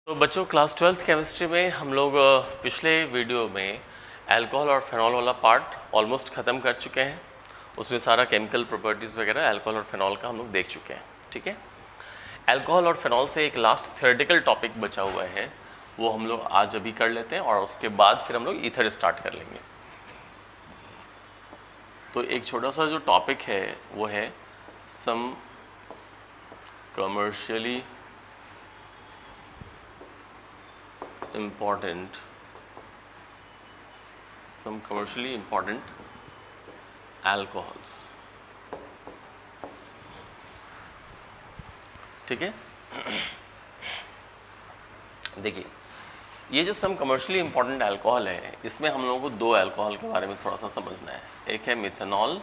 तो बच्चों class 12th chemistry में हम लोग पिछले वीडियो में अल्कोहल और फेनॉल वाला पार्ट ऑलमोस्ट ख़त्म कर चुके हैं। उसमें सारा केमिकल प्रॉपर्टीज़ वगैरह अल्कोहल और फेनॉल का हम लोग देख चुके हैं। ठीक है, अल्कोहल और फेनॉल से एक लास्ट थ्योरेटिकल टॉपिक बचा हुआ है, वो हम लोग आज अभी कर लेते हैं और उसके बाद फिर हम लोग ईथर स्टार्ट कर लेंगे। तो एक छोटा सा जो टॉपिक है वो है सम कमर्शियली important alcohols। ठीक है, देखिए ये जो सम कमर्शियली इंपॉर्टेंट अल्कोहल है, इसमें हम लोगों को दो अल्कोहल के बारे में थोड़ा सा समझना है। एक है मिथेनॉल,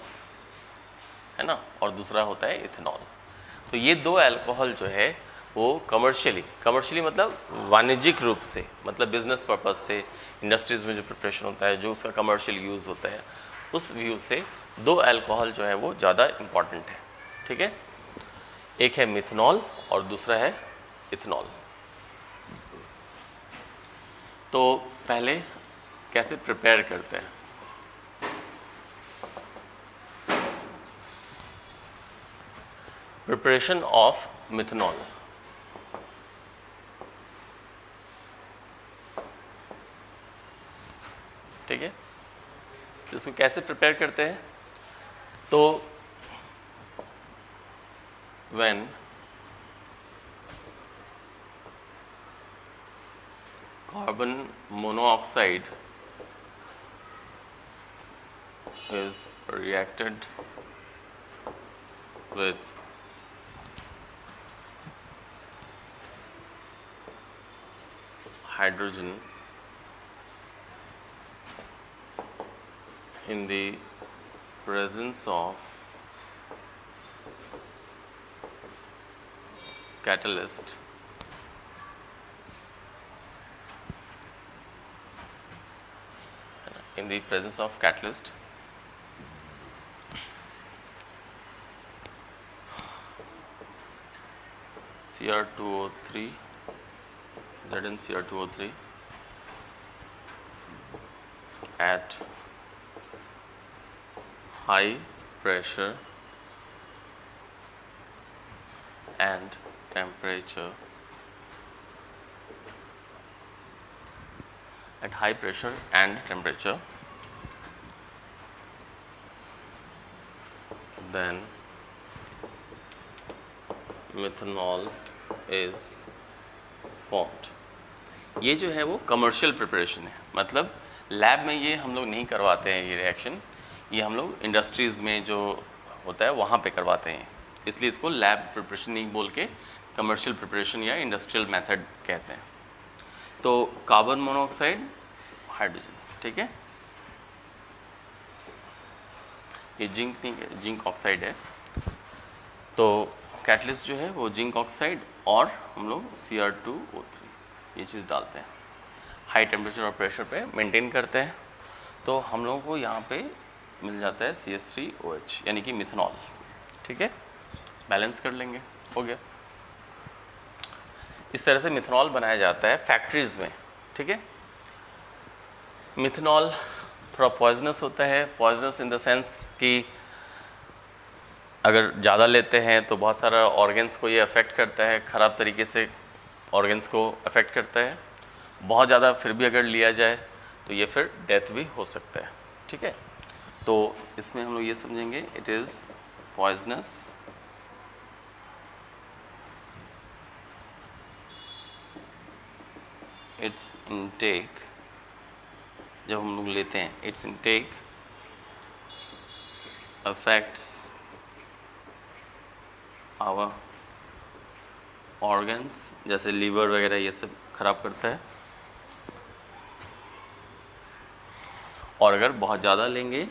है ना, और दूसरा होता है इथेनॉल। तो ये दो अल्कोहल जो है वो कमर्शियली मतलब वाणिज्यिक रूप से, मतलब बिजनेस पर्पस से, इंडस्ट्रीज़ में जो प्रिपरेशन होता है, जो उसका कमर्शियल यूज़ होता है, उस व्यू से दो अल्कोहल जो है वो ज़्यादा इम्पॉर्टेंट है। ठीक है, एक है मिथेनॉल और दूसरा है इथेनॉल। तो पहले कैसे प्रिपेयर करते हैं। Preparation of methanol. ठीक है, तो इसको कैसे प्रिपेयर करते हैं। तो when carbon monoxide is reacted with hydrogen in the presence of catalyst, Cr2O3, ZnCr2O3 at high pressure and temperature, then methanol is formed। ये जो है वो कमर्शियल प्रिपरेशन है, मतलब लैब में ये हम लोग नहीं करवाते हैं ये रिएक्शन, ये हम लोग इंडस्ट्रीज़ में जो होता है वहाँ पे करवाते हैं, इसलिए इसको लैब प्रिपरेशन नहीं बोल के कमर्शियल प्रिपरेशन या इंडस्ट्रियल मेथड कहते हैं। तो कार्बन मोनोऑक्साइड, हाइड्रोजन, ठीक है, ये जिंक नहीं है, जिंक ऑक्साइड है। तो कैटलिस्ट जो है वो जिंक ऑक्साइड और हम लोग Cr2O3 ये चीज़ डालते हैं, हाई टेम्परेचर और प्रेशर पे मेंटेन करते हैं। तो हम लोगों को यहाँ पे मिल जाता है CH3OH यानी कि मिथेनॉल। ठीक है, बैलेंस कर लेंगे, हो गया। इस तरह से मिथेनॉल बनाया जाता है फैक्ट्रीज़ में। ठीक है, मिथेनॉल थोड़ा पॉइजनस होता है, पॉइजनस इन द सेंस कि अगर ज़्यादा लेते हैं तो बहुत सारा ऑर्गन्स को ये अफेक्ट करता है, ख़राब तरीके से ऑर्गन्स को अफेक्ट करता है। बहुत ज़्यादा फिर भी अगर लिया जाए तो ये फिर डेथ भी हो सकता है। ठीक है, तो इसमें हम लोग ये समझेंगे it is poisonous its intake, जब हम लोग लेते हैं its intake affects our organs, जैसे लीवर वगैरह ये सब खराब करता है। और अगर बहुत ज़्यादा लेंगे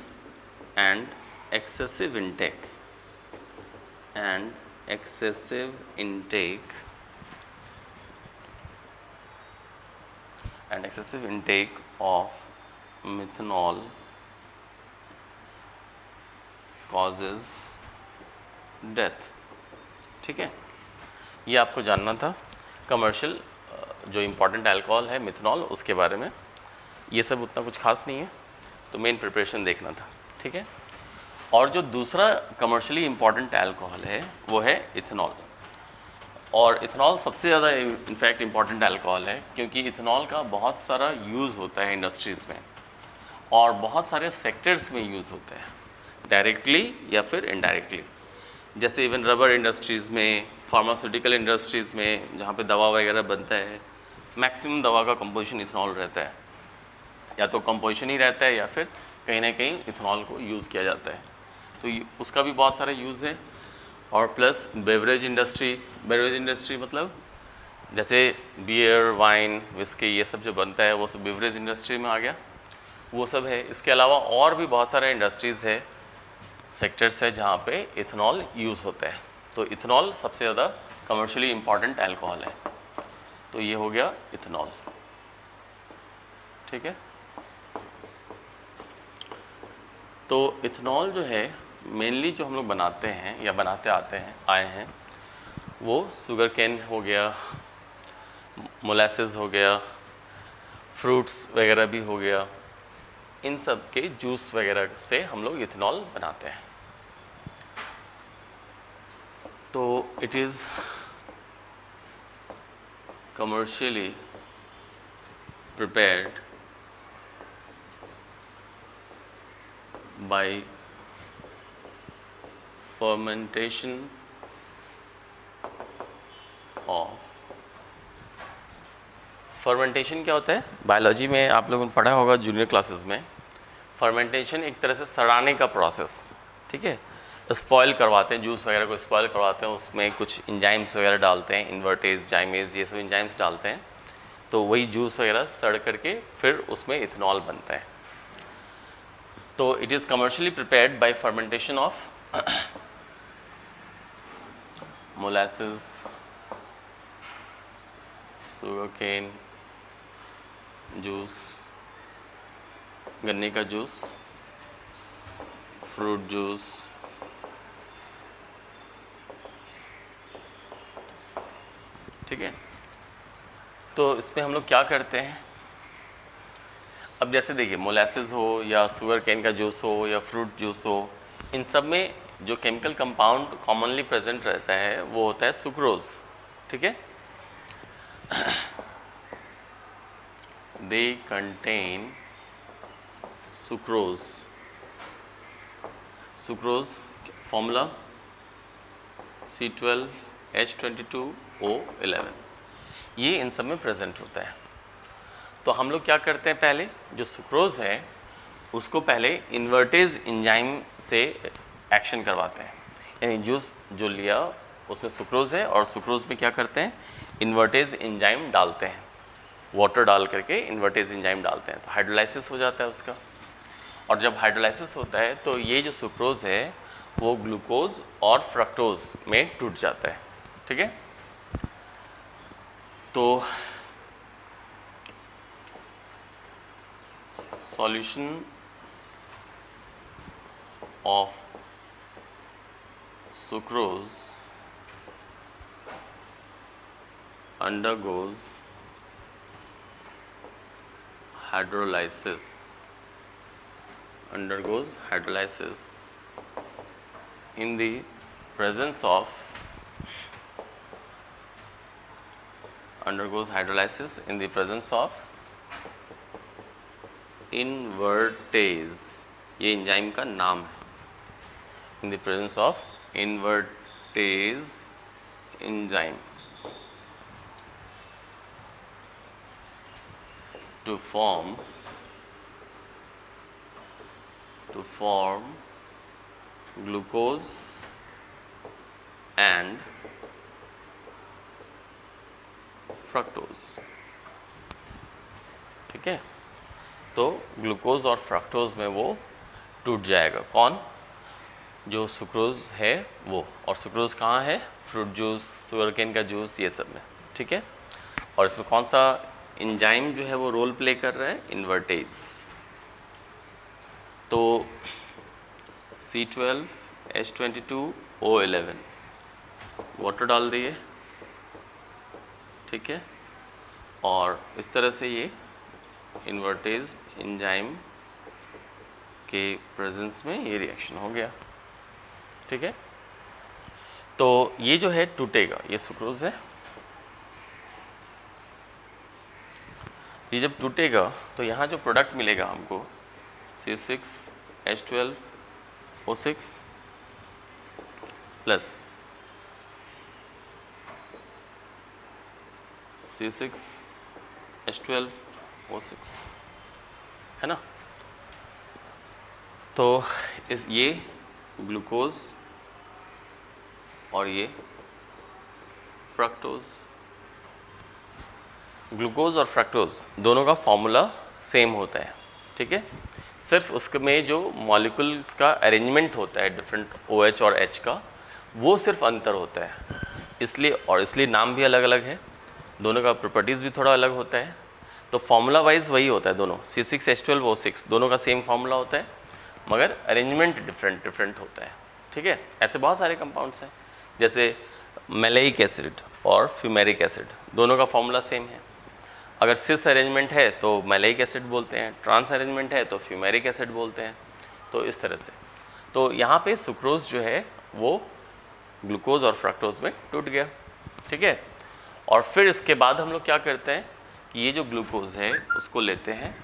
and excessive intake of methanol causes death. ठीक है, ये आपको जानना था कमर्शियल जो इम्पॉर्टेंट अल्कोहल है मिथनॉल, उसके बारे में। ये सब उतना कुछ खास नहीं है, तो मेन प्रिपरेशन देखना था, ठीक है। और जो दूसरा कमर्शियली इम्पॉर्टेंट अल्कोहल है वो है इथेनॉल। और इथेनॉल सबसे ज़्यादा इनफैक्ट इम्पॉर्टेंट अल्कोहल है, क्योंकि इथेनॉल का बहुत सारा यूज़ होता है इंडस्ट्रीज़ में और बहुत सारे सेक्टर्स में यूज़ होता है, डायरेक्टली या फिर इनडायरेक्टली। जैसे इवन रबर इंडस्ट्रीज़ में, फार्मास्यूटिकल इंडस्ट्रीज़ में, जहाँ पे दवा वगैरह बनता है, मैक्सिमम दवा का कंपोजिशन इथेनॉल रहता है, या तो कंपोजिशन ही रहता है या फिर कहीं ना कहीं इथेनॉल को यूज़ किया जाता है। तो उसका भी बहुत सारा यूज़ है। और प्लस बेवरेज इंडस्ट्री मतलब जैसे बियर, वाइन, विस्की, ये सब जो बनता है वो सब बेवरेज इंडस्ट्री में आ गया, वो सब है। इसके अलावा और भी बहुत सारे इंडस्ट्रीज़ है, सेक्टर्स है जहाँ पे इथेनॉल यूज़ होता है। तो इथेनॉल सबसे ज़्यादा कमर्शियली इम्पॉर्टेंट अल्कोहल है। तो ये हो गया इथेनॉल, ठीक है। तो इथेनॉल जो है मेनली जो हम लोग बनाते हैं या बनाते आए हैं वो शुगर केन हो गया, मोलासेस हो गया, फ्रूट्स वगैरह भी हो गया, इन सब के जूस वगैरह से हम लोग इथेनॉल बनाते हैं। तो it is commercially prepared by fermentation of. Fermentation क्या होता है? बायोलॉजी में आप लोगों ने पढ़ा होगा जूनियर क्लासेस में। फर्मेंटेशन एक तरह से सड़ाने का प्रोसेस, ठीक है। स्पॉयल करवाते हैं, जूस वगैरह को स्पॉयल करवाते हैं, उसमें कुछ इंजाइम्स वगैरह डालते हैं, इन्वर्टेज, जाइमेज, ये सब इंजाइम्स डालते हैं, तो वही जूस वगैरह सड़ करके फिर उसमें इथेनॉल बनता है। तो it is commercially prepared by fermentation of molasses, sugar cane juice, गन्ने का जूस, फ्रूट जूस, ठीक है। तो इसमें हम लोग क्या करते हैं, अब जैसे देखिए मोलासेस हो या शुगर केन का जूस हो या फ्रूट जूस हो, इन सब में जो केमिकल कंपाउंड कॉमनली प्रेजेंट रहता है वो होता है सुक्रोज, ठीक है। They contain sucrose. Sucrose formula C12H22O11, ये इन सब में प्रेजेंट होता है। तो हम लोग क्या करते हैं, पहले जो सुक्रोज है उसको पहले इन्वर्टेज एंजाइम से एक्शन करवाते हैं, यानी जूस जो लिया उसमें सुक्रोज है और सुक्रोज में क्या करते हैं, इन्वर्टेज एंजाइम डालते हैं, वाटर डाल करके इन्वर्टेज एंजाइम डालते हैं, तो हाइड्रोलाइसिस हो जाता है उसका। और जब हाइड्रोलाइसिस होता है तो ये जो सुक्रोज है वो ग्लूकोज और फ्रक्टोज में टूट जाता है, ठीक है। तो solution of sucrose undergoes hydrolysis in the presence of invertase, ये एंजाइम का नाम है, in the presence of invertase enzyme to form glucose and fructose, ठीक है। तो ग्लूकोज और फ्रक्टोज में वो टूट जाएगा, कौन, जो सुक्रोज है वो। और सुक्रोज कहाँ है, फ्रूट जूस, शुगर केन का जूस, ये सब में, ठीक है। और इसमें कौन सा एंजाइम जो है वो रोल प्ले कर रहा है, इन्वर्टेज। तो C12H22O11 वाटर डाल दिए, ठीक है। और इस तरह से ये इन्वर्टेज एंजाइम के प्रेजेंस में ये रिएक्शन हो गया। ठीक है, तो ये जो है टूटेगा, ये सुक्रोज है, ये जब टूटेगा तो यहाँ जो प्रोडक्ट मिलेगा हमको C6H12O6 प्लस C6H12O6 है ना। तो इस ये ग्लूकोज और ये फ्रक्टोज, ग्लूकोज और फ्रक्टोज दोनों का फॉर्मूला सेम होता है। ठीक है, सिर्फ उसमें जो मॉलिक्यूल्स का अरेंजमेंट होता है डिफरेंट OH और H का, वो सिर्फ अंतर होता है, इसलिए नाम भी अलग अलग है, दोनों का प्रॉपर्टीज़ भी थोड़ा अलग होता है। तो फॉर्मूला वाइज वही होता है, दोनों C6H12O6 दोनों का सेम फॉर्मूला होता है, मगर अरेंजमेंट डिफरेंट होता है। ठीक है, ऐसे बहुत सारे कंपाउंड्स हैं, जैसे मैलेइक एसिड और फ्यूमेरिक एसिड दोनों का फॉर्मूला सेम है। अगर सिस अरेंजमेंट है तो मैलेइक एसिड बोलते हैं, ट्रांस अरेंजमेंट है तो फ्यूमेरिक एसिड बोलते हैं। तो इस तरह से, तो यहाँ पे सुक्रोज जो है वो ग्लूकोज और फ्रक्टोज में टूट गया। ठीक है, और फिर इसके बाद हम लोग क्या करते हैं कि ये जो ग्लूकोज है उसको लेते हैं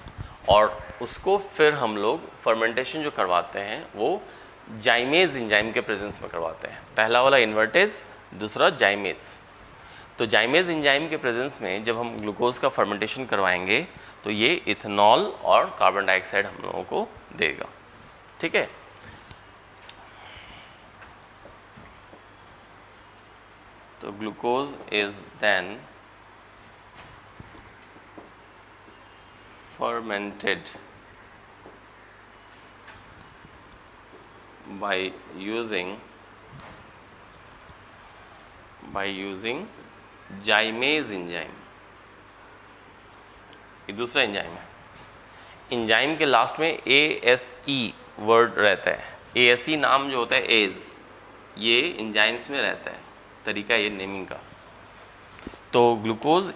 और उसको फिर हम लोग फर्मेंटेशन जो करवाते हैं वो जाइमेज एंजाइम के प्रेजेंस में करवाते हैं। पहला वाला इन्वर्टेज, दूसरा जाइमेज। तो जाइमेज एंजाइम के प्रेजेंस में जब हम ग्लूकोज का फर्मेंटेशन करवाएंगे तो ये इथेनॉल और कार्बन डाइऑक्साइड हम लोगों को देगा। ठीक है, तो glucose is then fermented by using zymase enzyme. ये दूसरा एंजाइम है। एंजाइम के लास्ट में ASE वर्ड रहता है। ASE नाम जो होता है एज, ये एंजाइम्स में रहता है, तरीका ये नेमिंग का। तो glucose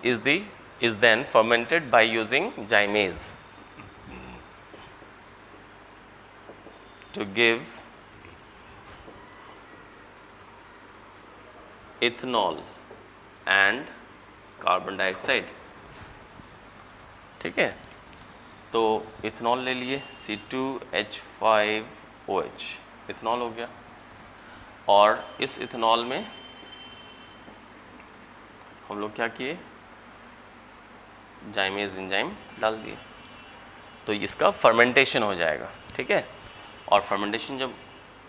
is then fermented by using जाइमेज to give ethanol and carbon dioxide. ठीक है, तो इथेनॉल ले लिए C2H5OH, इथेनॉल हो गया, और इस इथेनॉल में हम लोग क्या किए, जाइमेज एंजाइम डाल दिए, तो इसका फर्मेंटेशन हो जाएगा। ठीक है, और फर्मेंटेशन जब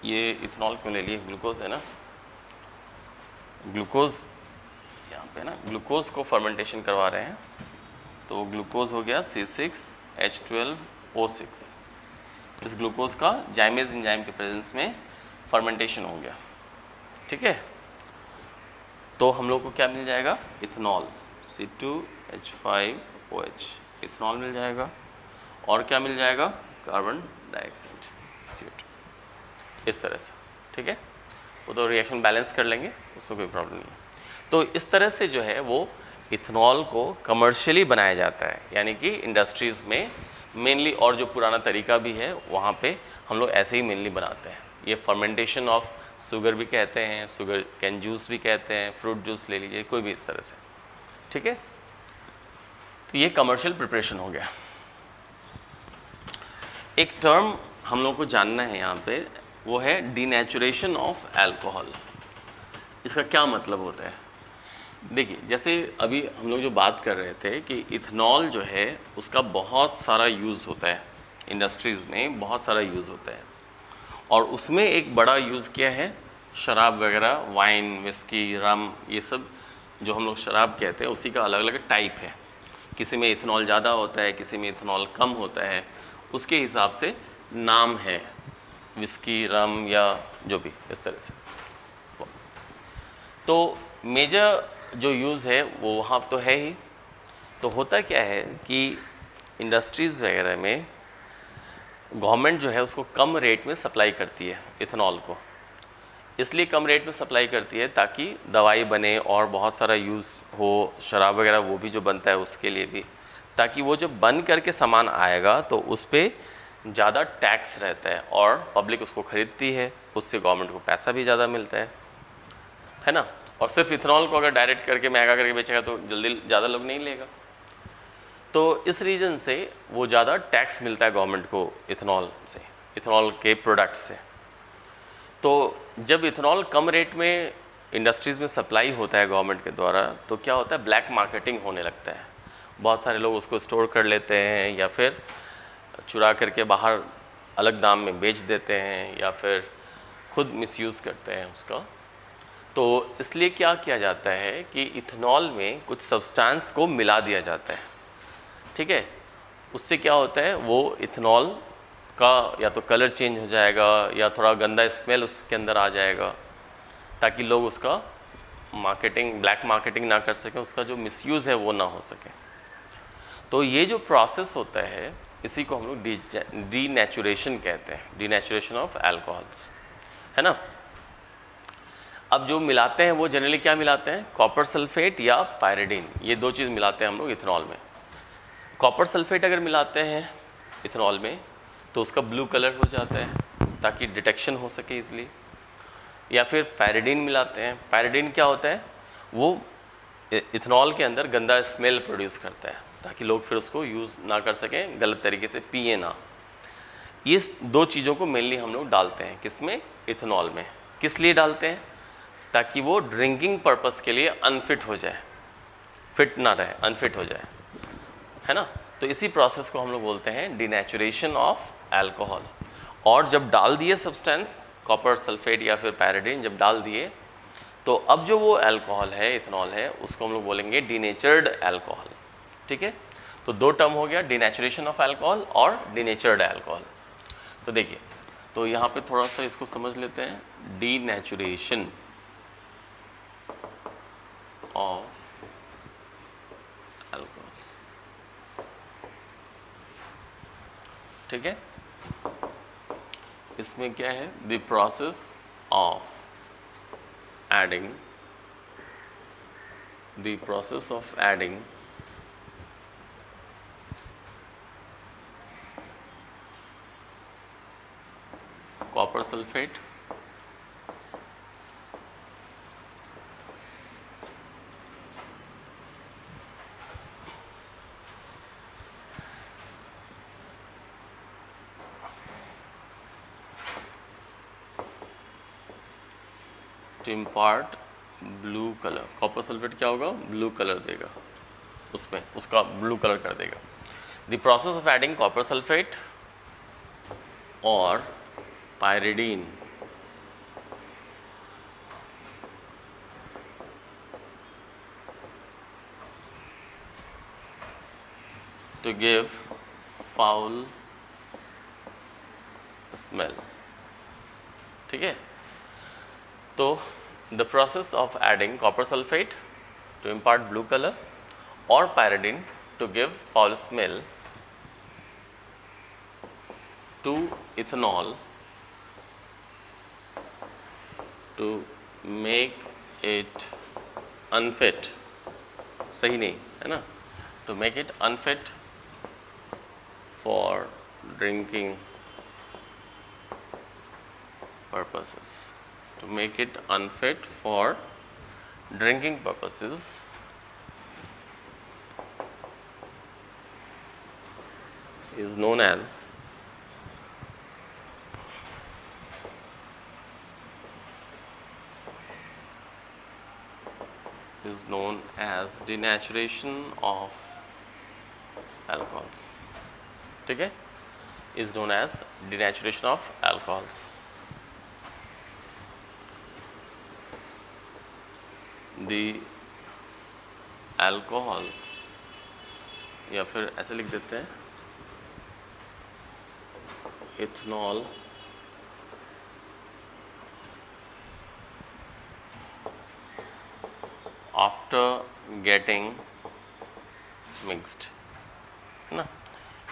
ये इथेनॉल क्यों ले लिए, ग्लूकोज है ना, ग्लूकोज यहाँ पे ना, ग्लूकोज को फर्मेंटेशन करवा रहे हैं, तो ग्लूकोज हो गया C6H12O6। इस ग्लूकोज का जाइमेज एंजाइम के प्रेजेंस में फर्मेंटेशन हो गया। ठीक है, तो हम लोग को क्या मिल जाएगा, इथेनॉल C2H5OH, इथेनॉल मिल जाएगा, और क्या मिल जाएगा, कार्बन डाइऑक्साइड CO2, इस तरह से। ठीक है, वो तो रिएक्शन बैलेंस कर लेंगे, उसमें कोई प्रॉब्लम नहीं है। तो इस तरह से जो है वो इथेनॉल को कमर्शियली बनाया जाता है, यानी कि इंडस्ट्रीज़ में मेनली, और जो पुराना तरीका भी है वहाँ पे हम लोग ऐसे ही मेनली बनाते हैं। ये फर्मेंटेशन ऑफ शुगर भी कहते हैं, शुगर कैन जूस भी कहते हैं, फ्रूट जूस ले लीजिए, कोई भी इस तरह से। ठीक है, तो ये कमर्शियल प्रिपरेशन हो गया। एक टर्म हम लोग को जानना है यहाँ पे, वो है डीनेचुरेशन ऑफ अल्कोहल। इसका क्या मतलब होता है, देखिए जैसे अभी हम लोग जो बात कर रहे थे कि इथेनॉल जो है उसका बहुत सारा यूज़ होता है, इंडस्ट्रीज़ में बहुत सारा यूज़ होता है, और उसमें एक बड़ा यूज़ क्या है, शराब वगैरह, वाइन, विस्की, रम, ये सब जो हम लोग शराब कहते हैं उसी का अलग अलग टाइप है। किसी में इथेनॉल ज़्यादा होता है, किसी में इथेनॉल कम होता है, उसके हिसाब से नाम है, विस्की, रम या जो भी इस तरह से। तो मेजर जो यूज़ है वो वहाँ तो है ही। तो होता क्या है कि इंडस्ट्रीज़ वगैरह में गवर्नमेंट जो है उसको कम रेट में सप्लाई करती है इथेनॉल को। इसलिए कम रेट में सप्लाई करती है ताकि दवाई बने और बहुत सारा यूज़ हो, शराब वगैरह वो भी जो बनता है उसके लिए भी, ताकि वो जब बन करके सामान आएगा तो उस पर ज़्यादा टैक्स रहता है और पब्लिक उसको ख़रीदती है, उससे गवर्नमेंट को पैसा भी ज़्यादा मिलता है ना। और सिर्फ इथेनॉल को अगर डायरेक्ट करके महंगा करके बेचेगा तो जल्दी ज़्यादा लोग नहीं लेगा, तो इस रीज़न से वो ज़्यादा टैक्स मिलता है गवर्नमेंट को इथेनॉल से, इथेनॉल के प्रोडक्ट्स से। तो जब इथेनॉल कम रेट में इंडस्ट्रीज़ में सप्लाई होता है गवर्नमेंट के द्वारा, तो क्या होता है, ब्लैक मार्केटिंग होने लगता है। बहुत सारे लोग उसको स्टोर कर लेते हैं या फिर चुरा करके बाहर अलग दाम में बेच देते हैं या फिर खुद मिसयूज़ करते हैं उसका। तो इसलिए क्या किया जाता है कि इथेनॉल में कुछ सब्सटेंस को मिला दिया जाता है, ठीक है। उससे क्या होता है, वो इथेनॉल का या तो कलर चेंज हो जाएगा या थोड़ा गंदा स्मेल उसके अंदर आ जाएगा, ताकि लोग उसका मार्केटिंग, ब्लैक मार्केटिंग ना कर सकें, उसका जो मिसयूज़ है वो ना हो सके। तो ये जो प्रोसेस होता है इसी को हम लोग डीनेचुरेशन कहते हैं, डीनेचुरेशन ऑफ अल्कोहल्स, है ना। अब जो मिलाते हैं वो जनरली क्या मिलाते हैं, कॉपर सल्फेट या पायरिडीन, ये दो चीज़ मिलाते हैं हम लोग इथेनॉल में। कॉपर सल्फेट अगर मिलाते हैं इथेनॉल में तो उसका ब्लू कलर हो जाता है ताकि डिटेक्शन हो सके इसलिए। या फिर पायरिडीन मिलाते हैं, पायरिडीन क्या होता है, वो इथेनॉल के अंदर गंदा स्मेल प्रोड्यूस करता है ताकि लोग फिर उसको यूज़ ना कर सकें, गलत तरीके से पिए ना। ये दो चीज़ों को मेनली हम लोग डालते हैं किसमें, इथेनॉल में। किस लिए डालते हैं, ताकि वो ड्रिंकिंग पर्पस के लिए अनफिट हो जाए, फिट ना रहे, अनफिट हो जाए, है ना। तो इसी प्रोसेस को हम लोग बोलते हैं डीनेचुरेशन ऑफ अल्कोहल। और जब डाल दिए सब्सटेंस कॉपर सल्फेट या फिर पायरिडीन जब डाल दिए, तो अब जो वो अल्कोहल है, इथेनॉल है, उसको हम लोग बोलेंगे डीनेचर्ड अल्कोहल, ठीक है। तो दो टर्म हो गया, डीनेचुरेशन ऑफ अल्कोहल और डीनेचर्ड अल्कोहल। तो देखिए, तो यहाँ पे थोड़ा सा इसको समझ लेते हैं, डीनेचुरेशन ऑफ अल्कोहल्स, ठीक है। इसमें क्या है, the process of adding, the process of adding copper sulphate to impart blue colour. Copper sulphate क्या होगा, ब्लू कलर देगा, उसमें उसका ब्लू कलर कर देगा। The process of adding copper sulphate और pyridine to give foul smell, ठीक है। तो the process of adding copper sulfate to impart blue color or pyridine to give foul smell to ethanol to make it unfit, सही नहीं है ना, to make it unfit for drinking purposes, to make it unfit for drinking purposes is known as denaturation of alcohols, ठीक है, is known as denaturation of alcohols। the alcohols, या फिर ऐसे लिख देते हैं, ethanol after getting mixed, है ना,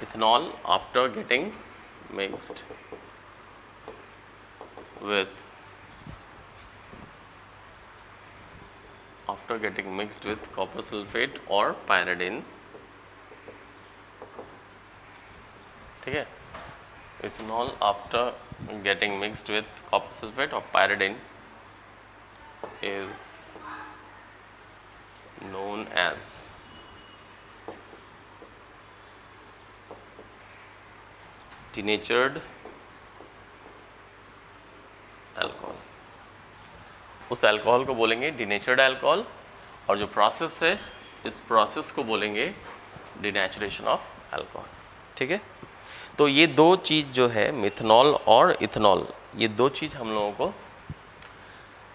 ethanol after getting mixed with after getting mixed with copper sulfate or pyridine, ठीक है, ethanol after getting mixed with copper sulfate or pyridine is known as denatured alcohol. उस alcohol को बोलेंगे denatured alcohol, और जो process है इस process को बोलेंगे डिनेचुरेशन ऑफ अल्कोहल। ठीक है, तो ये दो चीज़ जो है मिथनॉल और इथनॉल, ये दो चीज़ हम लोगों को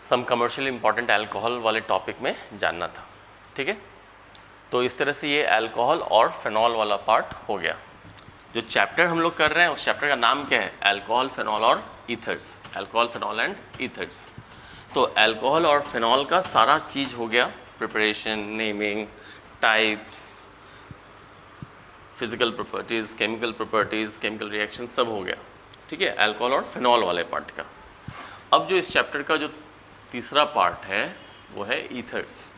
सम कमर्शियल इंपॉर्टेंट अल्कोहल वाले टॉपिक में जानना था। ठीक है, तो इस तरह से ये अल्कोहल और फेनॉल वाला पार्ट हो गया। जो चैप्टर हम लोग कर रहे हैं उस चैप्टर का नाम क्या है? अल्कोहल, फेनॉल और ethers. Alcohol, phenol and ethers. तो अल्कोहल और फेनॉल का सारा चीज़ हो गया, preparation, naming, types, physical properties, chemical properties, chemical reaction, सब हो गया। ठीक है, अल्कोहल और फेनॉल वाले पार्ट का। अब जो इस चैप्टर का जो तीसरा पार्ट है वो है ईथर्स।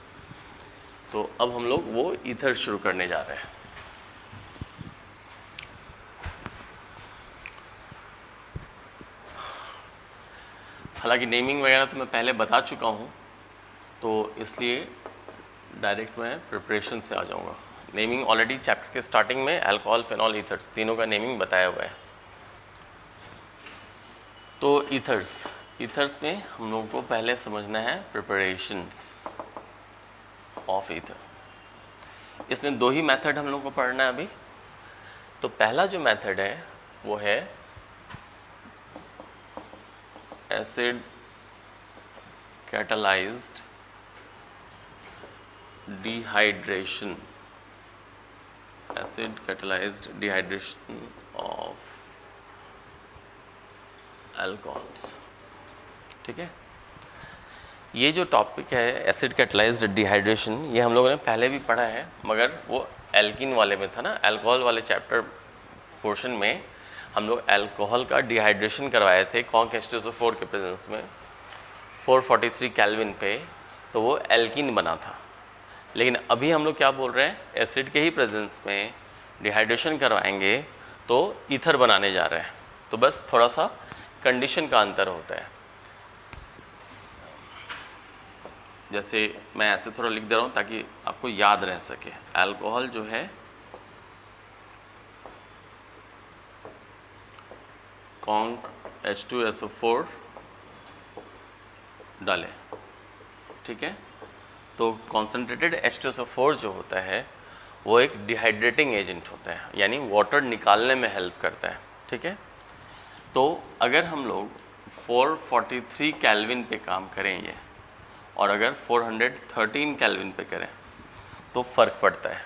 तो अब हम लोग वो ईथर्स शुरू करने जा रहे हैं। हालांकि नेमिंग वगैरह तो मैं पहले बता चुका हूँ, तो इसलिए डायरेक्ट मैं प्रिपरेशन से आ जाऊँगा। नेमिंग ऑलरेडी चैप्टर के स्टार्टिंग में अल्कोहल, फेनॉल, ईथर्स तीनों का नेमिंग बताया हुआ है। तो ईथर्स में हम लोगों को पहले समझना है प्रिपरेशंस ऑफ ईथर। इसमें दो ही मेथड हम लोग को पढ़ना है अभी। तो पहला जो मेथड है वो है acid catalysed dehydration, acid catalysed dehydration of alcohols. ठीक है, ये जो टॉपिक है एसिड कैटालाइज्ड डिहाइड्रेशन, ये हम लोगों ने पहले भी पढ़ा है, मगर वो एल्कीन वाले में था ना। अल्कोहल वाले चैप्टर पोर्शन में हम लोग अल्कोहल का डिहाइड्रेशन करवाए थे कॉन्क H2SO4 के प्रेजेंस में 443 केल्विन पे, तो वो एल्कीन बना था। लेकिन अभी हम लोग क्या बोल रहे हैं, एसिड के ही प्रेजेंस में डिहाइड्रेशन करवाएंगे तो ईथर बनाने जा रहे हैं। तो बस थोड़ा सा कंडीशन का अंतर होता है। जैसे मैं ऐसे थोड़ा लिख दे रहा हूँ ताकि आपको याद रह सके। अल्कोहल जो है कॉन्क H2SO4 डालें। ठीक है, तो कॉन्सेंट्रेटेड H2SO4 जो होता है वो एक डिहाइड्रेटिंग एजेंट होता है, यानी वाटर निकालने में हेल्प करता है। ठीक है, तो अगर हम लोग 443 केल्विन पे काम करेंगे और अगर 413 केल्विन पे करें तो फ़र्क पड़ता है।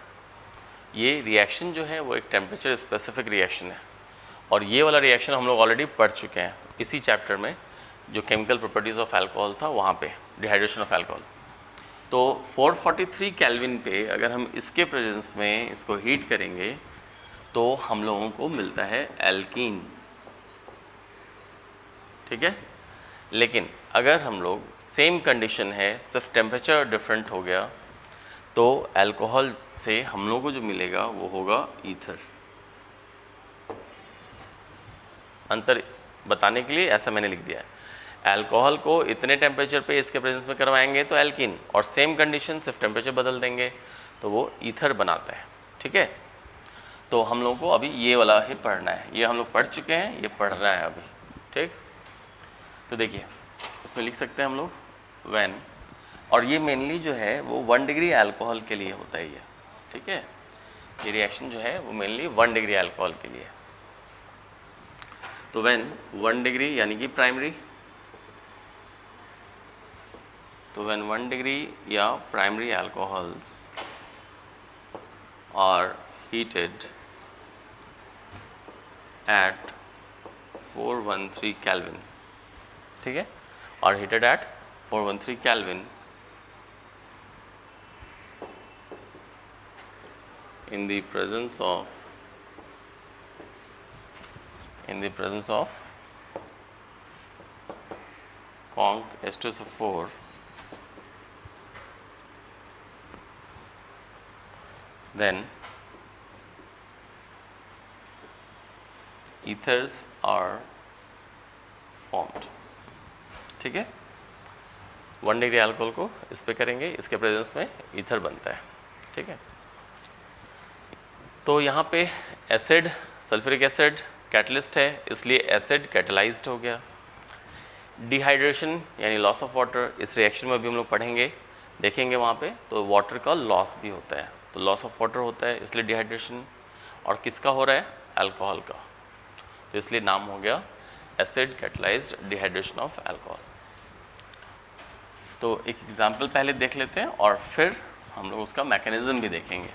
ये रिएक्शन जो है वो एक टेम्परेचर स्पेसिफिक रिएक्शन है, और ये वाला रिएक्शन हम लोग ऑलरेडी पढ़ चुके हैं इसी चैप्टर में, जो केमिकल प्रॉपर्टीज़ ऑफ अल्कोहल था वहाँ पे, डिहाइड्रेशन ऑफ अल्कोहल। तो 443 केल्विन पे अगर हम इसके प्रेजेंस में इसको हीट करेंगे तो हम लोगों को मिलता है एल्कीन। ठीक है, लेकिन अगर हम लोग सेम कंडीशन है, सिर्फ टेम्परेचर डिफरेंट हो गया, तो अल्कोहल से हम लोगों को जो मिलेगा वो होगा ईथर। अंतर बताने के लिए ऐसा मैंने लिख दिया है। अल्कोहल को इतने टेम्परेचर पे इसके प्रेजेंस में करवाएंगे तो एल्कीन, और सेम कंडीशन सिर्फ टेम्परेचर बदल देंगे तो वो ईथर बनाता है। ठीक है, तो हम लोगों को अभी ये वाला ही पढ़ना है। ये हम लोग पढ़ चुके हैं, ये पढ़ना है अभी। ठीक, तो देखिए इसमें लिख सकते हैं हम लोग व्हेन, और ये मेनली जो है वो 1 डिग्री अल्कोहल के लिए होता है ये। ठीक है, ये रिएक्शन जो है वो मेनली 1 डिग्री अल्कोहल के लिए। तो व्हेन 1 डिग्री यानी कि प्राइमरी, तो व्हेन 1 डिग्री या primary alcohols are heated at 413 kelvin, ठीक है, are heated at 413 kelvin in the presence of conc H2SO4 then ethers are formed। ठीक है, 1 डिग्री अल्कोहल को इस पे करेंगे, इसके प्रेजेंस में ईथर बनता है। ठीक है, तो यहाँ पे एसिड, सल्फ्यूरिक एसिड कैटलिस्ट है, इसलिए एसिड कैटलाइज्ड हो गया। डिहाइड्रेशन यानी लॉस ऑफ वाटर, इस रिएक्शन में भी हम लोग पढ़ेंगे, देखेंगे वहाँ पे, तो वाटर का लॉस भी होता है, तो लॉस ऑफ वाटर होता है, इसलिए डिहाइड्रेशन। और किसका हो रहा है? अल्कोहल का, तो इसलिए नाम हो गया acid catalysed dehydration of alcohol. तो एक एग्जाम्पल पहले देख लेते हैं और फिर हम लोग उसका मैकेनिज्म भी देखेंगे।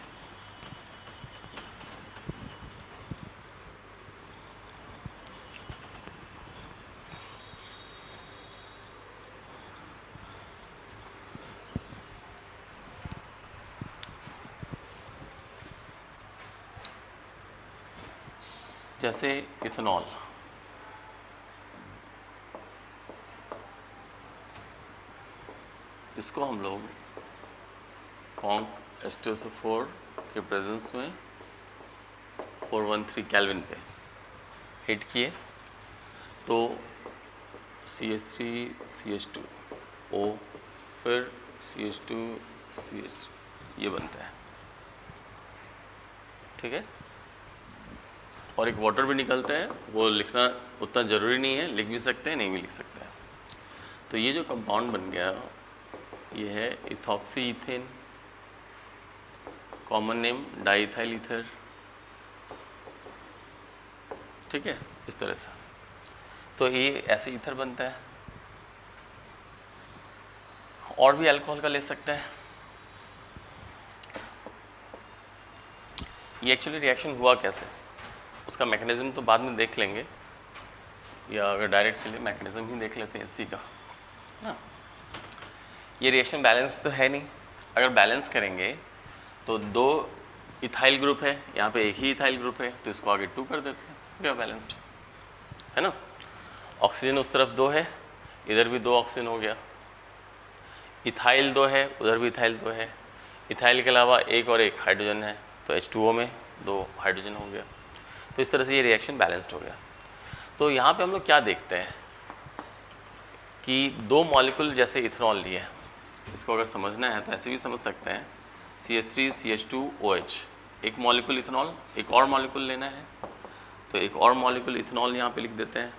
जैसे इथेनॉल, इसको हम लोग कॉन्क H2SO4 के प्रेजेंस में 413 केल्विन पे हीट किए तो CH3 CH2 O फिर CH2 CH3 ये बनता है। ठीक है, और एक वाटर भी निकलता है, वो लिखना उतना ज़रूरी नहीं है, लिख भी सकते हैं, नहीं भी लिख सकते हैं। तो ये जो कंपाउंड बन गया ये है ethoxy ethane, common name diethyl ether. ठीक है, इस तरह से तो ये ऐसे ईथर बनता है। और भी अल्कोहल का ले सकते हैं। ये एक्चुअली रिएक्शन हुआ कैसे, उसका मैकेनिज्म तो बाद में देख लेंगे, या अगर डायरेक्ट चलिए मैकेनिज्म ही देख लेते हैं इसी का ना। ये रिएक्शन बैलेंस तो है नहीं, अगर बैलेंस करेंगे तो 2 इथाइल ग्रुप है, यहाँ पे एक ही इथाइल ग्रुप है, तो इसको आगे 2 कर देते हैं, क्या बैलेंस्ड है ना। ऑक्सीजन उस तरफ 2 है, इधर भी 2 ऑक्सीजन हो गया। इथाइल 2 है, उधर भी इथाइल 2 है। इथाइल के अलावा एक और एक हाइड्रोजन है, तो H2O में 2 हाइड्रोजन हो गया। तो इस तरह से ये रिएक्शन बैलेंस्ड हो गया। तो यहाँ पे हम लोग क्या देखते हैं कि 2 मॉलिक्यूल जैसे इथेनॉल लिए, इसको अगर समझना है तो ऐसे भी समझ सकते हैं, CH3 CH2OH, एक मॉलिक्यूल इथेनॉल, एक और मॉलिक्यूल लेना है तो एक और मॉलिक्यूल इथेनॉल यहाँ पे लिख देते हैं,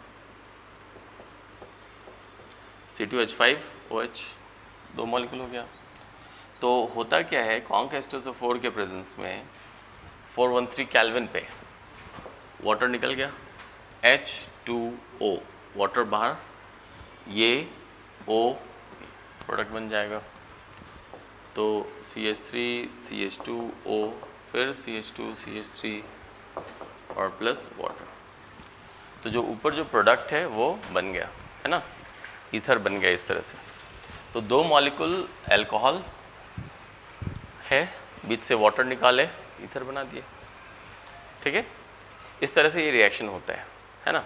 C2H5OH, 2 मॉलिक्यूल हो गया। तो होता क्या है, कॉन्क H2SO4 के प्रेजेंस में 413 केल्विन पे वाटर निकल गया, H2O, वाटर बाहर, ये O प्रोडक्ट बन जाएगा, तो CH3 CH2O फिर CH2 CH3 और प्लस वाटर। तो जो ऊपर जो प्रोडक्ट है वो बन गया है ना, ईथर बन गया इस तरह से। तो 2 मॉलिक्यूल अल्कोहल है, बीच से वाटर निकाले, ईथर बना दिए। ठीक है, इस तरह से ये रिएक्शन होता है ना।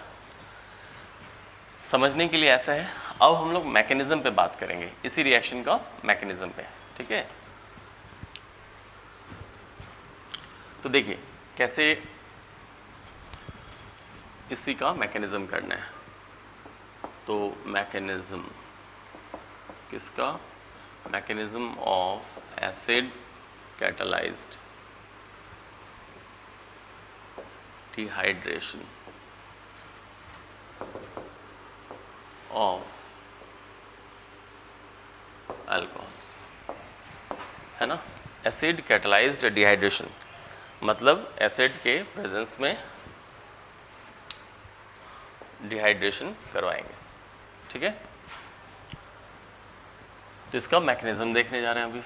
समझने के लिए ऐसा है। अब हम लोग मैकेनिज्म पे बात करेंगे, इसी रिएक्शन का मैकेनिज्म पे। ठीक है, तो देखिए कैसे इसी का मैकेनिज्म करना है। तो मैकेनिज्म किसका, mechanism of acid catalysed dehydration of alcohols, है ना। एसिड कैटलाइज्ड डिहाइड्रेशन मतलब एसिड के प्रेजेंस में डिहाइड्रेशन करवाएंगे। ठीक है, तो इसका मैकेनिज्म देखने जा रहे हैं अभी।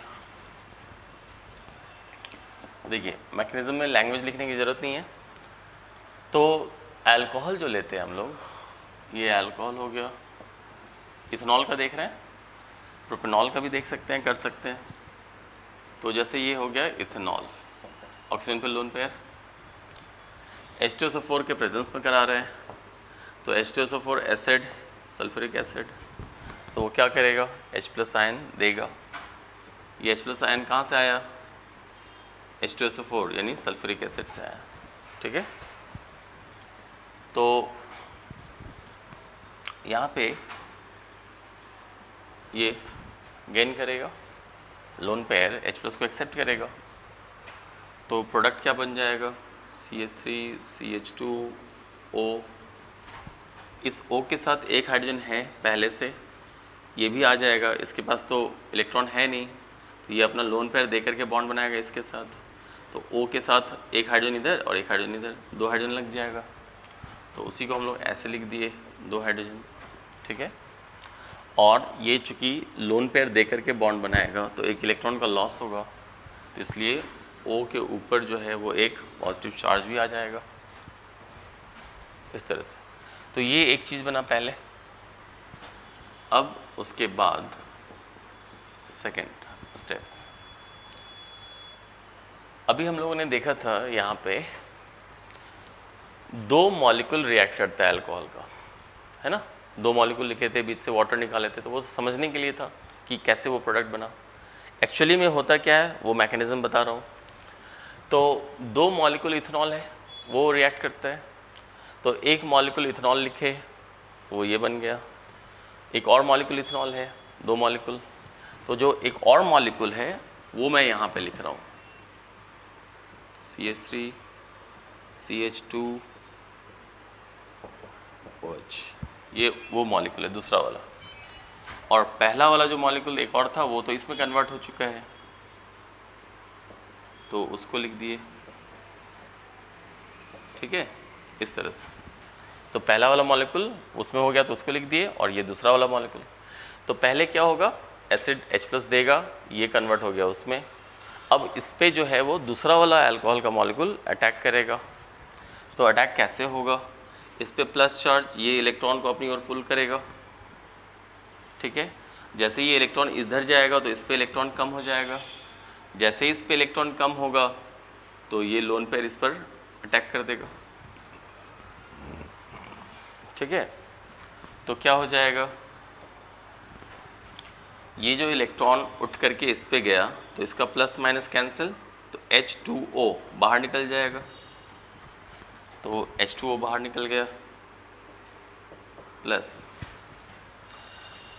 देखिए मैकेनिज्म में लैंग्वेज लिखने की ज़रूरत नहीं है। तो अल्कोहल जो लेते हैं हम लोग, ये अल्कोहल हो गया, इथेनॉल का देख रहे हैं, प्रोपेनॉल का भी देख सकते हैं, कर सकते हैं। तो जैसे ये हो गया इथेनॉल, ऑक्सीजन पे लोन पेयर, H2SO4 के प्रेजेंस में करा रहे हैं, तो H2SO4 एसिड, सल्फ्यूरिक एसिड, तो वो क्या करेगा, H+ आयन देगा। ये H+ आयन कहाँ से आया, H2SO4 यानी सल्फ्यूरिक एसिड से आया, ठीक है। तो यहाँ पे ये गेन करेगा, लोन पेयर H+ को एक्सेप्ट करेगा, तो प्रोडक्ट क्या बन जाएगा, CH3 CH2O। इस O के साथ एक हाइड्रोजन है पहले से, ये भी आ जाएगा, इसके पास तो इलेक्ट्रॉन है नहीं, तो ये अपना लोन पेयर दे करके बॉन्ड बनाएगा इसके साथ, तो O के साथ एक हाइड्रोजन इधर और एक हाइड्रोजन इधर, 2 हाइड्रोजन लग जाएगा। तो उसी को हम लोग ऐसे लिख दिए 2 हाइड्रोजन, ठीक है। और ये चूँकि लोन पेयर दे करके बॉन्ड बनाएगा तो एक इलेक्ट्रॉन का लॉस होगा, तो इसलिए O के ऊपर जो है वो एक पॉजिटिव चार्ज भी आ जाएगा इस तरह से। तो ये एक चीज़ बना पहले। अब उसके बाद सेकेंड स्टेप, अभी हम लोगों ने देखा था यहाँ पे 2 मॉलिक्यूल रिएक्ट करता है अल्कोहल का, है ना। 2 मॉलिक्यूल लिखे थे, बीच से वाटर निकाले थे, तो वो समझने के लिए था कि कैसे वो प्रोडक्ट बना। एक्चुअली में होता क्या है वो मैकेनिज्म बता रहा हूँ। तो 2 मॉलिक्यूल इथेनॉल है, वो रिएक्ट करता है, तो एक मॉलिक्यूल इथेनॉल लिखे, वो ये बन गया। एक और मॉलिक्यूल इथेनॉल है, 2 मॉलिक्यूल, तो जो एक और मॉलिक्यूल है वो मैं यहाँ पे लिख रहा हूँ, CH3 CH2OH, ये वो मॉलिक्यूल है दूसरा वाला। और पहला वाला जो मॉलिक्यूल एक और था वो तो इसमें कन्वर्ट हो चुका है, तो उसको लिख दिए, ठीक है, इस तरह से। तो पहला वाला मॉलिक्यूल उसमें हो गया तो उसको लिख दिए, और ये दूसरा वाला मॉलिक्यूल। तो पहले क्या होगा, एसिड H+ देगा, ये कन्वर्ट हो गया उसमें। अब इस पे जो है वो दूसरा वाला अल्कोहल का मॉलिक्यूल अटैक करेगा। तो अटैक कैसे होगा, इस पे प्लस चार्ज, ये इलेक्ट्रॉन को अपनी ओर पुल करेगा, ठीक है। जैसे ही ये इलेक्ट्रॉन इधर जाएगा तो इस पे इलेक्ट्रॉन कम हो जाएगा, जैसे ही इस पे इलेक्ट्रॉन कम होगा तो ये लोन पेयर इस पर अटैक कर देगा, ठीक है। तो क्या हो जाएगा, ये जो इलेक्ट्रॉन उठ करके इस पे गया तो इसका प्लस माइनस कैंसिल, तो H2O बाहर निकल जाएगा, तो H2O बाहर निकल गया, प्लस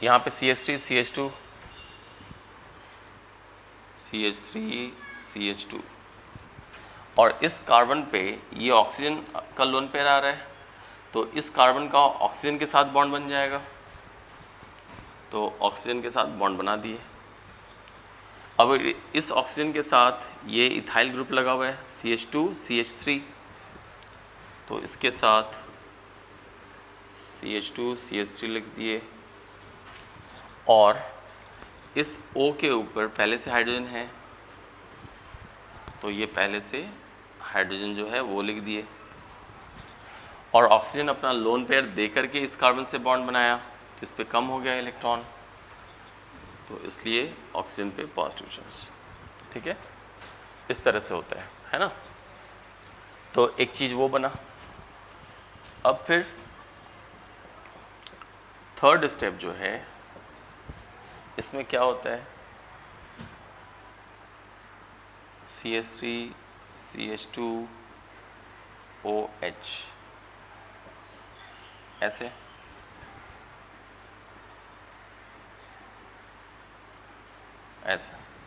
यहाँ पे CH3 CH2 CH3 CH2, और इस कार्बन पे ये ऑक्सीजन का लोन पेयर आ रहा है, तो इस कार्बन का ऑक्सीजन के साथ बॉन्ड बन जाएगा, तो ऑक्सीजन के साथ बॉन्ड बना दिए। अब इस ऑक्सीजन के साथ ये इथाइल ग्रुप लगा हुआ है CH2 CH3, तो इसके साथ CH2 CH3 लिख दिए, और इस O के ऊपर पहले से हाइड्रोजन है, तो ये पहले से हाइड्रोजन जो है वो लिख दिए, और ऑक्सीजन अपना लोन पेयर दे करके इस कार्बन से बॉन्ड बनाया, तो इस पे कम हो गया इलेक्ट्रॉन, तो इसलिए ऑक्सीजन पे पॉजिटिव चार्ज, ठीक है। इस तरह से होता है ना। तो एक चीज़ वो बना। अब फिर थर्ड स्टेप जो है, इसमें क्या होता है, CH3 CH2OH, ऐसे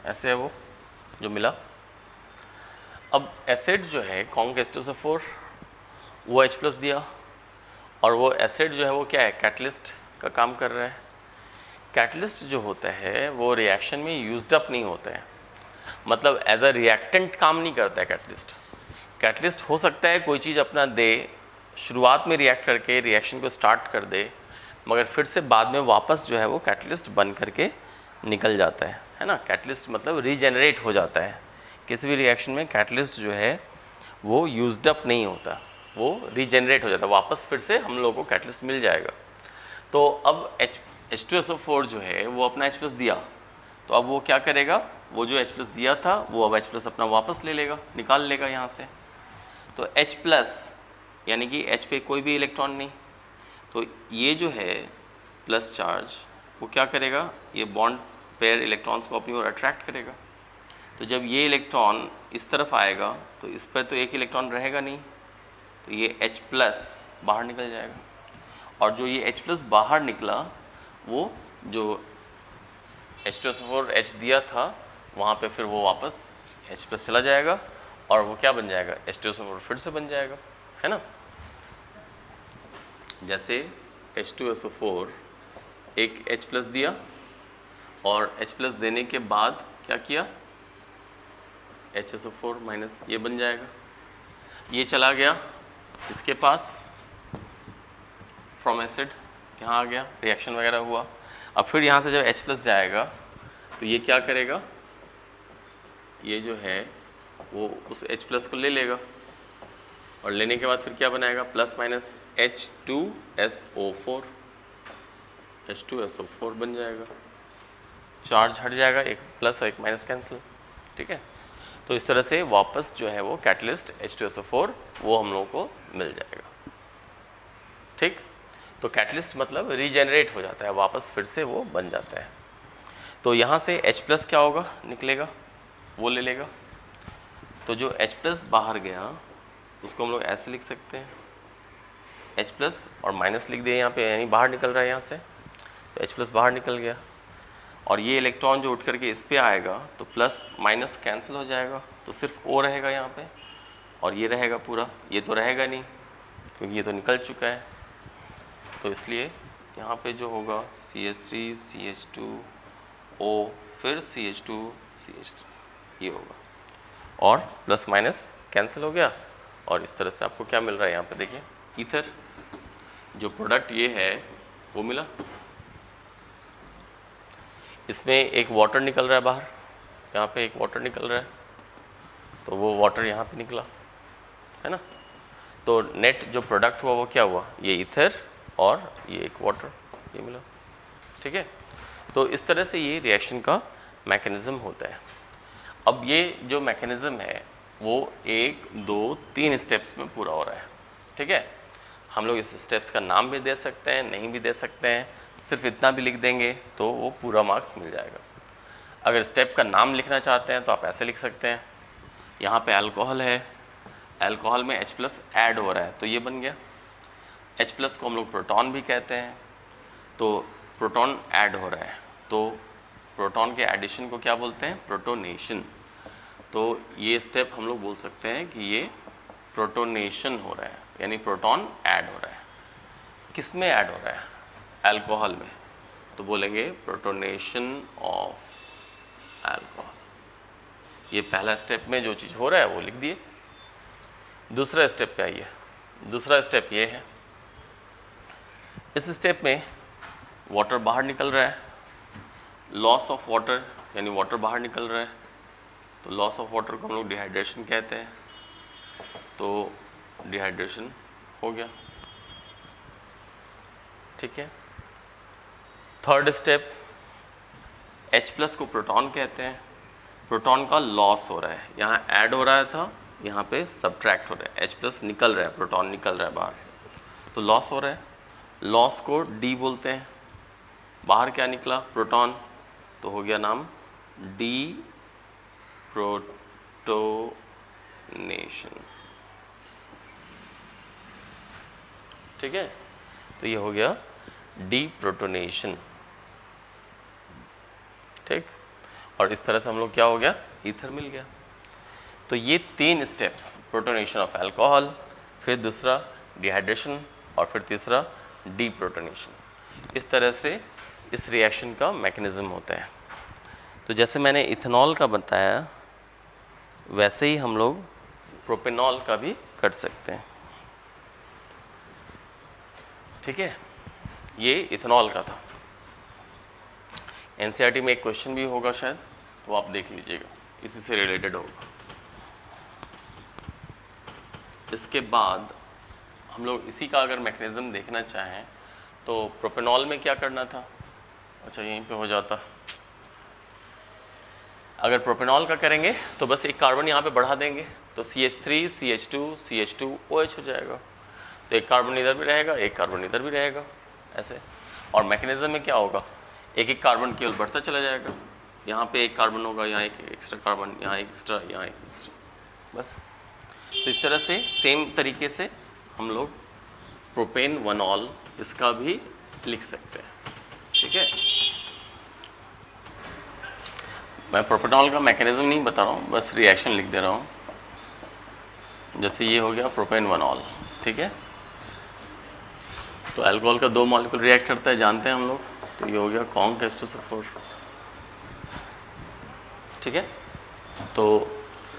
ऐसे है वो जो मिला। अब एसिड जो है कॉन्क H2SO4 वो H+ दिया, और वो एसिड जो है वो क्या है, कैटलिस्ट का काम कर रहा है। कैटलिस्ट जो होता है वो रिएक्शन में यूज्ड अप नहीं होता है, मतलब एज अ रिएक्टेंट काम नहीं करता है कैटलिस्ट। कैटलिस्ट हो सकता है कोई चीज़ अपना दे, शुरुआत में रिएक्ट करके रिएक्शन को स्टार्ट कर दे, मगर फिर से बाद में वापस जो है वो कैटलिस्ट बन करके निकल जाता है ना। कैटलिस्ट मतलब रीजेनरेट हो जाता है। किसी भी रिएक्शन में कैटलिस्ट जो है वो यूज्ड अप नहीं होता, वो रीजेनरेट हो जाता है, वापस फिर से हम लोगों को कैटलिस्ट मिल जाएगा। तो अब H2SO4 जो है वो अपना H+ दिया, तो अब वो क्या करेगा, वो जो H+ दिया था वो अब H+ अपना वापस ले लेगा, निकाल लेगा यहाँ से। तो H+ यानी कि H पे कोई भी इलेक्ट्रॉन नहीं, तो ये जो है प्लस चार्ज वो क्या करेगा, ये बॉन्ड पेयर इलेक्ट्रॉन्स को अपनी ओर अट्रैक्ट करेगा। तो जब ये इलेक्ट्रॉन इस तरफ आएगा तो इस पर तो एक इलेक्ट्रॉन रहेगा नहीं, तो ये H+ बाहर निकल जाएगा, और जो ये H+ बाहर निकला वो जो H2SO4 H दिया था वहाँ पे फिर वो वापस H+ चला जाएगा और वो क्या बन जाएगा, H2SO4 फिर से बन जाएगा, है ना। जैसे H2SO4 एक H+ दिया और H+ देने के बाद क्या किया, HSO4- ये बन जाएगा, ये चला गया इसके पास फ्रॉम एसिड, यहाँ आ गया, रिएक्शन वगैरह हुआ। अब फिर यहाँ से जब H+ जाएगा तो ये क्या करेगा, ये जो है वो उस H+ को ले लेगा और लेने के बाद फिर क्या बनाएगा, +- H2SO4, H2SO4 बन जाएगा, चार्ज हट जाएगा, एक प्लस और एक माइनस कैंसिल, ठीक है। तो इस तरह से वापस जो है वो कैटलिस्ट H2SO4 वो हम लोगों को मिल जाएगा, ठीक। तो कैटलिस्ट मतलब रीजेनरेट हो जाता है, वापस फिर से वो बन जाता है। तो यहाँ से H+ क्या होगा, निकलेगा, वो ले लेगा, तो जो H+ बाहर गया उसको हम लोग ऐसे लिख सकते हैं, H+ और माइनस लिख दिए यहाँ पे, यानी बाहर निकल रहा है यहाँ से, तो H+ बाहर निकल गया, और ये इलेक्ट्रॉन जो उठ करके इस पे आएगा तो +- कैंसिल हो जाएगा, तो सिर्फ O रहेगा यहाँ पे, और ये रहेगा पूरा, ये तो रहेगा नहीं क्योंकि ये तो निकल चुका है, तो इसलिए यहाँ पे जो होगा CH3 CH2O फिर CH2 CH3 ये होगा, और +- कैंसिल हो गया, और इस तरह से आपको क्या मिल रहा है यहाँ पे देखिए, ईथर, जो प्रोडक्ट ये है वो मिला। इसमें एक वाटर निकल रहा है बाहर, यहाँ पे एक वाटर निकल रहा है, तो वो वाटर यहाँ पे निकला, है ना। तो नेट जो प्रोडक्ट हुआ वो क्या हुआ, ये ईथर और ये एक वाटर, ये मिला, ठीक है। तो इस तरह से ये रिएक्शन का मैकेनिज़्म होता है। अब ये जो मैकेनिज़्म है वो 1 2 3 स्टेप्स में पूरा हो रहा है, ठीक है। हम लोग इस स्टेप्स का नाम भी दे सकते हैं, नहीं भी दे सकते हैं, सिर्फ इतना भी लिख देंगे तो वो पूरा मार्क्स मिल जाएगा। अगर स्टेप का नाम लिखना चाहते हैं तो आप ऐसे लिख सकते हैं, यहाँ पे अल्कोहल है, अल्कोहल में H+ ऐड हो रहा है तो ये बन गया, H+ को हम लोग प्रोटॉन भी कहते हैं, तो प्रोटॉन ऐड हो रहा है, तो प्रोटॉन के एडिशन को क्या बोलते हैं, प्रोटोनेशन। तो ये स्टेप हम लोग बोल सकते हैं कि ये प्रोटोनेशन हो रहा है, यानी प्रोटॉन ऐड हो रहा है। किस में ऐड हो रहा है, अल्कोहल में, तो बोलेंगे प्रोटोनेशन ऑफ अल्कोहल। ये पहला स्टेप में जो चीज़ हो रहा है वो लिख दिए। दूसरा स्टेप क्या है, दूसरा स्टेप ये है, इस स्टेप में वाटर बाहर निकल रहा है, लॉस ऑफ वाटर, यानी वाटर बाहर निकल रहा है, तो लॉस ऑफ वाटर को हम लोग डिहाइड्रेशन कहते हैं, तो डिहाइड्रेशन हो गया, ठीक है। थर्ड स्टेप, H+ को प्रोटॉन कहते हैं, प्रोटॉन का लॉस हो रहा है, यहाँ ऐड हो रहा था, यहाँ पे सब्ट्रैक्ट हो रहा है, H+ निकल रहा है, प्रोटॉन निकल रहा है बाहर, तो लॉस हो रहा है, लॉस को D बोलते हैं। बाहर क्या निकला, प्रोटॉन, तो हो गया नाम डी प्रोटोनेशन, ठीक है। तो ये हो गया डी प्रोटोनेशन, ठीक। और इस तरह से हम लोग क्या हो गया, ईथर मिल गया। तो ये 3 स्टेप्स, प्रोटोनेशन ऑफ अल्कोहल, फिर दूसरा डिहाइड्रेशन, और फिर तीसरा डी प्रोटोनेशन, इस तरह से इस रिएक्शन का मैकेनिज़्म होता है। तो जैसे मैंने इथेनॉल का बताया वैसे ही हम लोग प्रोपेनॉल का भी कर सकते हैं, ठीक है। ये इथेनॉल का था, एनसीईआरटी में एक क्वेश्चन भी होगा शायद, तो आप देख लीजिएगा, इसी से रिलेटेड होगा। इसके बाद हम लोग इसी का अगर मैकेनिज़्म देखना चाहें तो प्रोपेनॉल में क्या करना था, अच्छा यहीं पे हो जाता। अगर प्रोपेनॉल का करेंगे तो बस एक कार्बन यहाँ पे बढ़ा देंगे, तो CH3 CH2 CH2OH हो जाएगा, तो एक कार्बन इधर भी रहेगा, एक कार्बन इधर भी रहेगा, ऐसे। और मैकेनिज़्म में क्या होगा, एक एक कार्बन केवल बढ़ता चला जाएगा, यहाँ पे एक कार्बन होगा, यहाँ एक एक्स्ट्रा कार्बन, यहाँ एक एक्स्ट्रा, यहाँ एक एक्स्ट्रा, बस। तो इस तरह से सेम तरीके से हम लोग प्रोपेन 1ऑल इसका भी लिख सकते हैं, ठीक है। मैं प्रोपेनॉल का मैकेनिज्म नहीं बता रहा हूँ, बस रिएक्शन लिख दे रहा हूँ। जैसे ये हो गया प्रोपेन 1ऑल, ठीक है। तो अल्कोहल का 2 मॉलिक्यूल रिएक्ट करता है, जानते हैं हम लोग। तो ये हो गया कॉन्क H2SO4, ठीक है। तो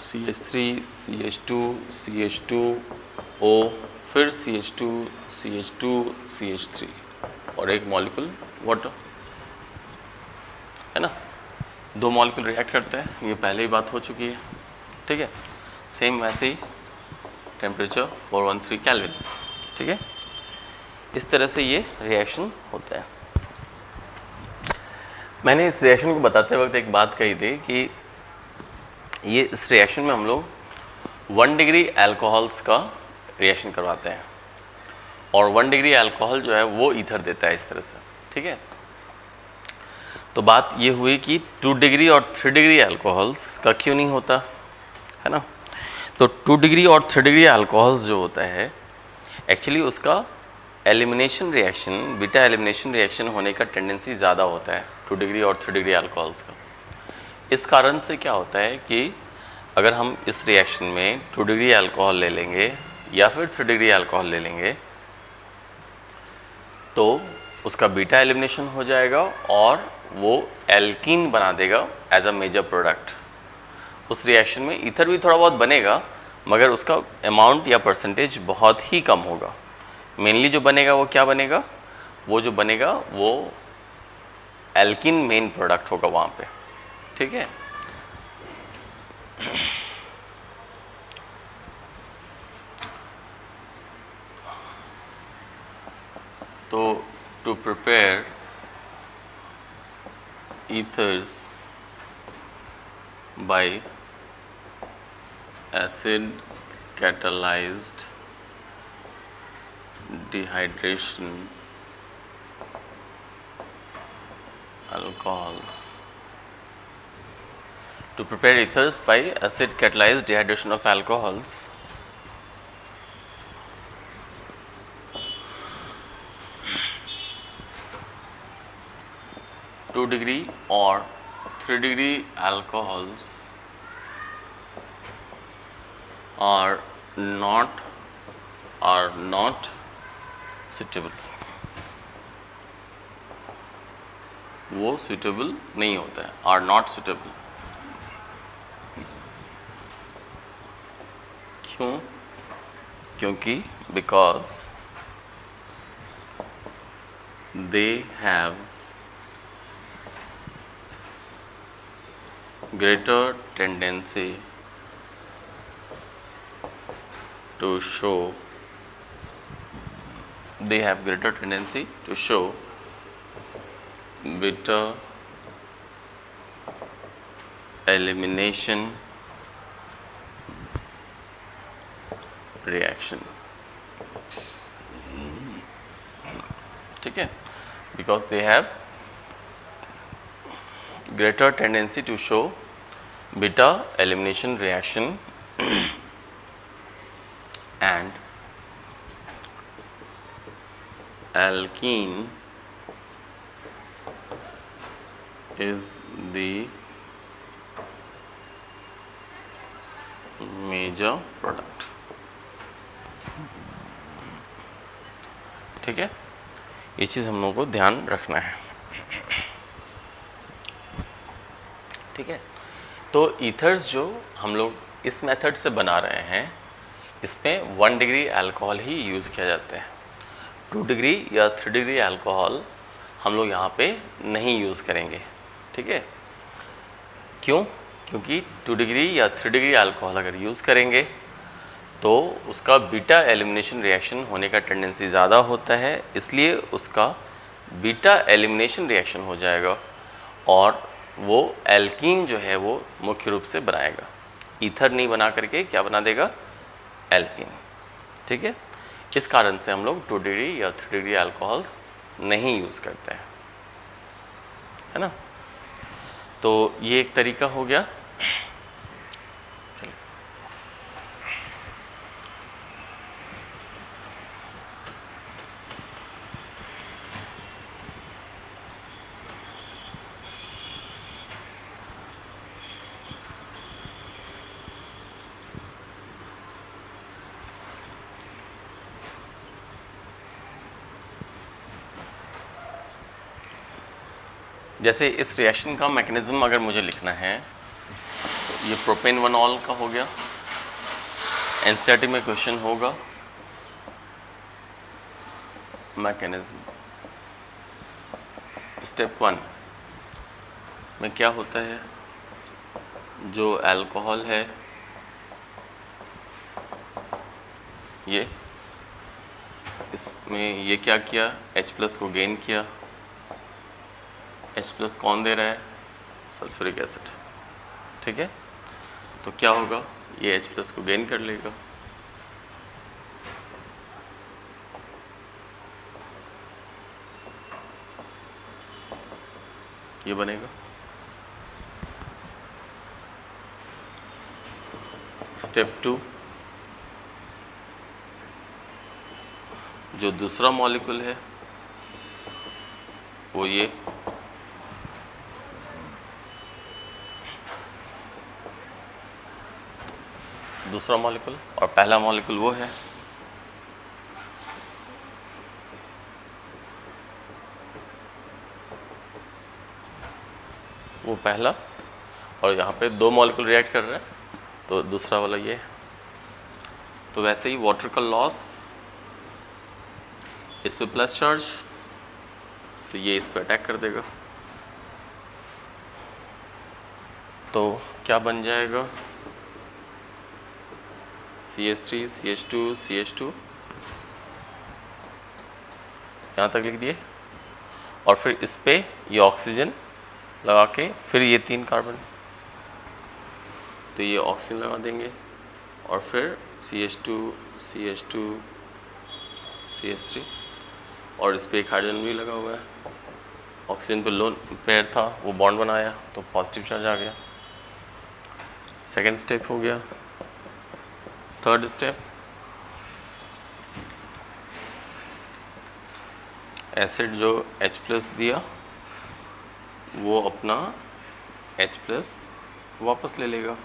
CH3 CH2 CH2O, फिर CH2 CH2 CH3 और एक मॉलिक्यूल वाटर, है ना। 2 मॉलिक्यूल रिएक्ट करते हैं, ये पहले ही बात हो चुकी है, ठीक है। सेम वैसे ही टेम्परेचर 413 केल्विन, ठीक है। इस तरह से ये रिएक्शन होता है। मैंने इस रिएक्शन को बताते वक्त एक बात कही थी कि ये इस रिएक्शन में हम लोग 1 डिग्री अल्कोहल्स का रिएक्शन करवाते हैं और 1 डिग्री अल्कोहल जो है वो ईथर देता है, इस तरह से, ठीक है। तो बात ये हुई कि 2 डिग्री और 3 डिग्री अल्कोहल्स का क्यों नहीं होता, है ना। तो 2 डिग्री और 3 डिग्री अल्कोहल्स जो होता है, एक्चुअली उसका elimination reaction, beta elimination reaction होने का टेंडेंसी ज़्यादा होता है 2 डिग्री और 3 डिग्री अल्कोहल्स का। इस कारण से क्या होता है कि अगर हम इस रिएक्शन में 2 डिग्री अल्कोहल ले लेंगे या फिर 3 डिग्री अल्कोहल ले लेंगे तो उसका बीटा एलिमिनेशन हो जाएगा और वो एल्कीन बना देगा एज अ मेजर प्रोडक्ट। उस रिएक्शन में ईथर भी थोड़ा बहुत बनेगा मगर उसका अमाउंट या परसेंटेज बहुत ही कम होगा। मेनली जो बनेगा वो क्या बनेगा, वो जो बनेगा वो एल्कीन मेन प्रोडक्ट होगा वहाँ पे, ठीक है। तो to prepare ethers by acid catalyzed dehydration alcohols, to prepare ethers by acid catalyzed dehydration of alcohols, two degree or 3 degree alcohols are not suitable, वो suitable नहीं होता है, are not suitable। क्यों? क्योंकि because they have greater tendency to show beta elimination reaction, ठीक है। because they have greater tendency to show beta elimination reaction and alkene is the major product, ठीक है। ये चीज़ हम लोगों को ध्यान रखना है, ठीक है। तो ईथर्स जो हम लोग इस मेथड से बना रहे हैं इसमें 1 डिग्री अल्कोहल ही यूज़ किया जाता है। 2 डिग्री या 3 डिग्री अल्कोहल हम लोग यहाँ पे नहीं यूज़ करेंगे, ठीक है। क्यों? क्योंकि 2 डिग्री या 3 डिग्री अल्कोहल अगर यूज़ करेंगे तो उसका बीटा एलिमिनेशन रिएक्शन होने का टेंडेंसी ज़्यादा होता है, इसलिए उसका बीटा एलिमिनेशन रिएक्शन हो जाएगा और वो एल्कीन जो है वो मुख्य रूप से बनाएगा। ईथर नहीं बना करके क्या बना देगा, एल्कीन, ठीक है। इस कारण से हम लोग 2 डिग्री या 3 डिग्री अल्कोहल्स नहीं यूज़ करते हैं, है ना। तो ये एक तरीका हो गया। चलिए, जैसे इस रिएक्शन का मैकेनिज्म अगर मुझे लिखना है, तो ये प्रोपेन वनॉल का हो गया। एनसीईआरटी में क्वेश्चन होगा मैकेनिज्म। स्टेप 1 में क्या होता है, जो अल्कोहल है ये, इसमें ये क्या किया, H+ को गेन किया। H+ कौन दे रहा है, सल्फ्यूरिक एसिड। ठीक है, तो क्या होगा, ये H+ को गेन कर लेगा। ये बनेगा। स्टेप 2, जो दूसरा मॉलिक्यूल है वो ये, दूसरा मॉलिक्यूल, और पहला मॉलिक्यूल वो है। वो पहला, और यहाँ पे 2 मॉलिक्यूल रिएक्ट कर रहे हैं, तो दूसरा वाला ये। तो वैसे ही वाटर का लॉस, इस पे प्लस चार्ज, तो ये इस पे अटैक कर देगा। तो क्या बन जाएगा, CH3 CH2 CH2, यहाँ तक लिख दिए। और फिर इस पे ये ऑक्सीजन लगा के फिर ये 3 कार्बन, तो ये ऑक्सीजन लगा देंगे। और फिर CH2 CH2 CH3, और इस पे एक हाइड्रोजन भी लगा हुआ है। ऑक्सीजन पे लोन पेयर था, वो बॉन्ड बनाया तो पॉजिटिव चार्ज आ गया। सेकेंड स्टेप हो गया। थर्ड स्टेप, एसिड जो H+ दिया वो अपना H+ वापस ले लेगा।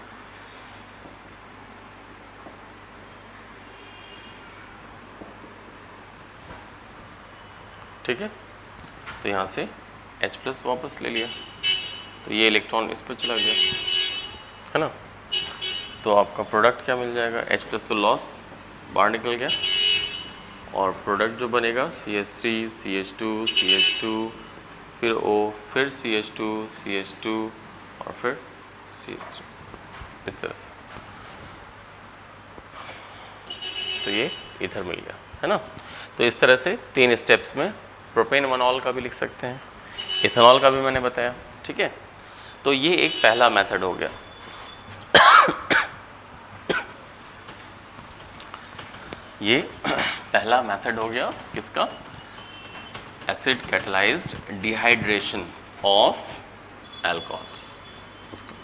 ठीक है, तो यहाँ से H+ वापस ले लिया, तो ये इलेक्ट्रॉन इस पर चला गया, है ना। तो आपका प्रोडक्ट क्या मिल जाएगा, H+ तो लॉस बाहर निकल गया, और प्रोडक्ट जो बनेगा CH3 CH2 CH2, फिर O, फिर CH2 CH2, और फिर CH3, इस तरह से। तो ये ईथर मिल गया, है ना। तो इस तरह से 3 स्टेप्स में प्रोपेन वनॉल का भी लिख सकते हैं, इथेनॉल का भी मैंने बताया। ठीक है, तो ये एक पहला मेथड हो गया। ये पहला मेथड हो गया किसका, acid catalysed dehydration of alcohols, उसका।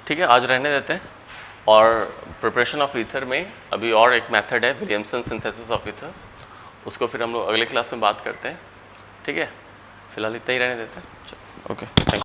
ठीक है, आज रहने देते हैं। और प्रिपरेशन ऑफ ईथर में अभी और एक मेथड है, विलियमसन सिंथेसिस ऑफ ईथर, उसको फिर हम लोग अगले क्लास में बात करते हैं। ठीक है, फिलहाल इतना ही रहने देते हैं। Okay, thank you.